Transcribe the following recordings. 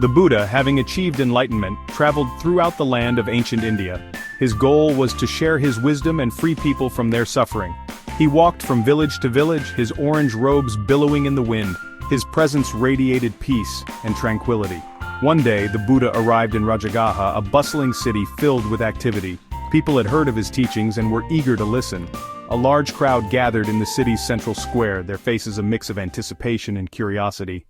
The Buddha, having achieved enlightenment, traveled throughout the land of ancient India. His goal was to share his wisdom and free people from their suffering. He walked from village to village, his orange robes billowing in the wind. His presence radiated peace and tranquility. One day, the Buddha arrived in Rajagaha, a bustling city filled with activity. People had heard of his teachings and were eager to listen. A large crowd gathered in the city's central square, their faces a mix of anticipation and curiosity.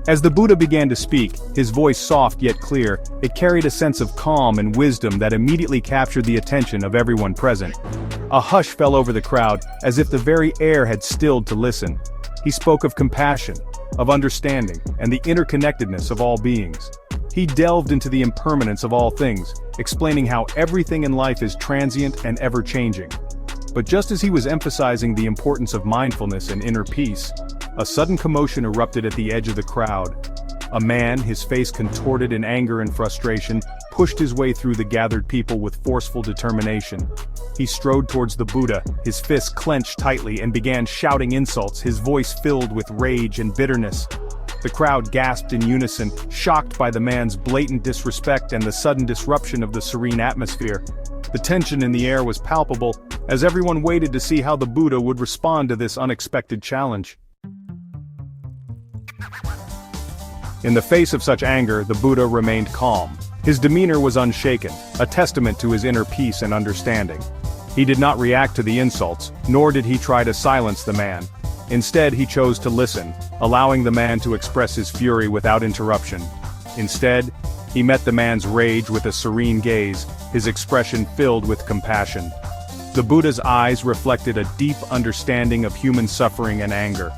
As the Buddha began to speak, his voice soft yet clear, it carried a sense of calm and wisdom that immediately captured the attention of everyone present. A hush fell over the crowd, as if the very air had stilled to listen. He spoke of compassion, of understanding, and the interconnectedness of all beings. He delved into the impermanence of all things, explaining how everything in life is transient and ever-changing. But just as he was emphasizing the importance of mindfulness and inner peace, a sudden commotion erupted at the edge of the crowd. A man, his face contorted in anger and frustration, pushed his way through the gathered people with forceful determination. He strode towards the Buddha, his fists clenched tightly, and began shouting insults, his voice filled with rage and bitterness. The crowd gasped in unison, shocked by the man's blatant disrespect and the sudden disruption of the serene atmosphere. The tension in the air was palpable, as everyone waited to see how the Buddha would respond to this unexpected challenge. In the face of such anger, the Buddha remained calm. His demeanor was unshaken, a testament to his inner peace and understanding. He did not react to the insults, nor did he try to silence the man. Instead, he chose to listen, allowing the man to express his fury without interruption. Instead, he met the man's rage with a serene gaze, his expression filled with compassion. The Buddha's eyes reflected a deep understanding of human suffering and anger.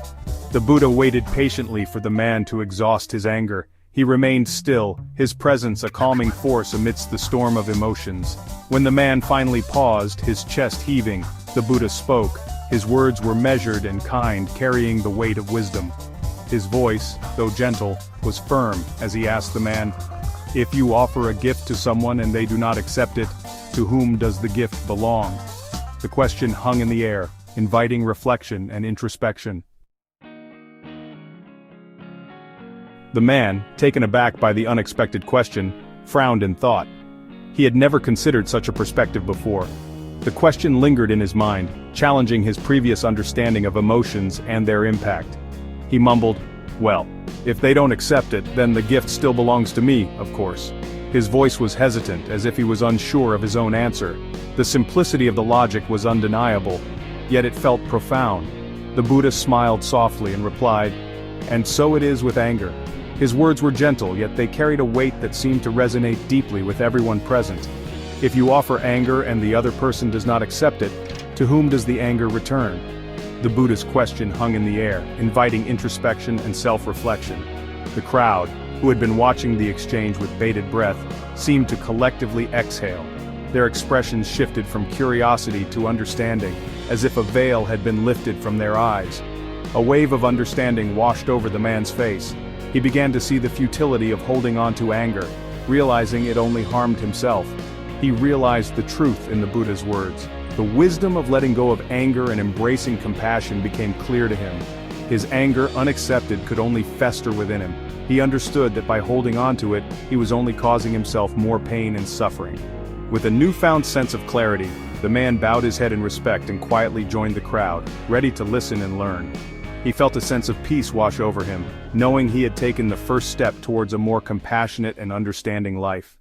The Buddha waited patiently for the man to exhaust his anger. He remained still, his presence a calming force amidst the storm of emotions. When the man finally paused, his chest heaving, the Buddha spoke. His words were measured and kind, carrying the weight of wisdom. His voice, though gentle, was firm as he asked the man, "If you offer a gift to someone and they do not accept it, to whom does the gift belong?" The question hung in the air, inviting reflection and introspection. The man, taken aback by the unexpected question, frowned in thought. He had never considered such a perspective before. The question lingered in his mind, challenging his previous understanding of emotions and their impact. He mumbled, "Well, if they don't accept it, then the gift still belongs to me, of course." His voice was hesitant, as if he was unsure of his own answer. The simplicity of the logic was undeniable, yet it felt profound. The Buddha smiled softly and replied, "And so it is with anger." His words were gentle, yet they carried a weight that seemed to resonate deeply with everyone present. If you offer anger and the other person does not accept it, to whom does the anger return? The Buddha's question hung in the air, inviting introspection and self-reflection. The crowd, who had been watching the exchange with bated breath, seemed to collectively exhale. Their expressions shifted from curiosity to understanding, as if a veil had been lifted from their eyes. A wave of understanding washed over the man's face. He began to see the futility of holding on to anger, realizing it only harmed himself. He realized the truth in the Buddha's words. The wisdom of letting go of anger and embracing compassion became clear to him. His anger, unaccepted, could only fester within him. He understood that by holding on to it, he was only causing himself more pain and suffering. With a newfound sense of clarity, the man bowed his head in respect and quietly joined the crowd, ready to listen and learn. He felt a sense of peace wash over him, knowing he had taken the first step towards a more compassionate and understanding life.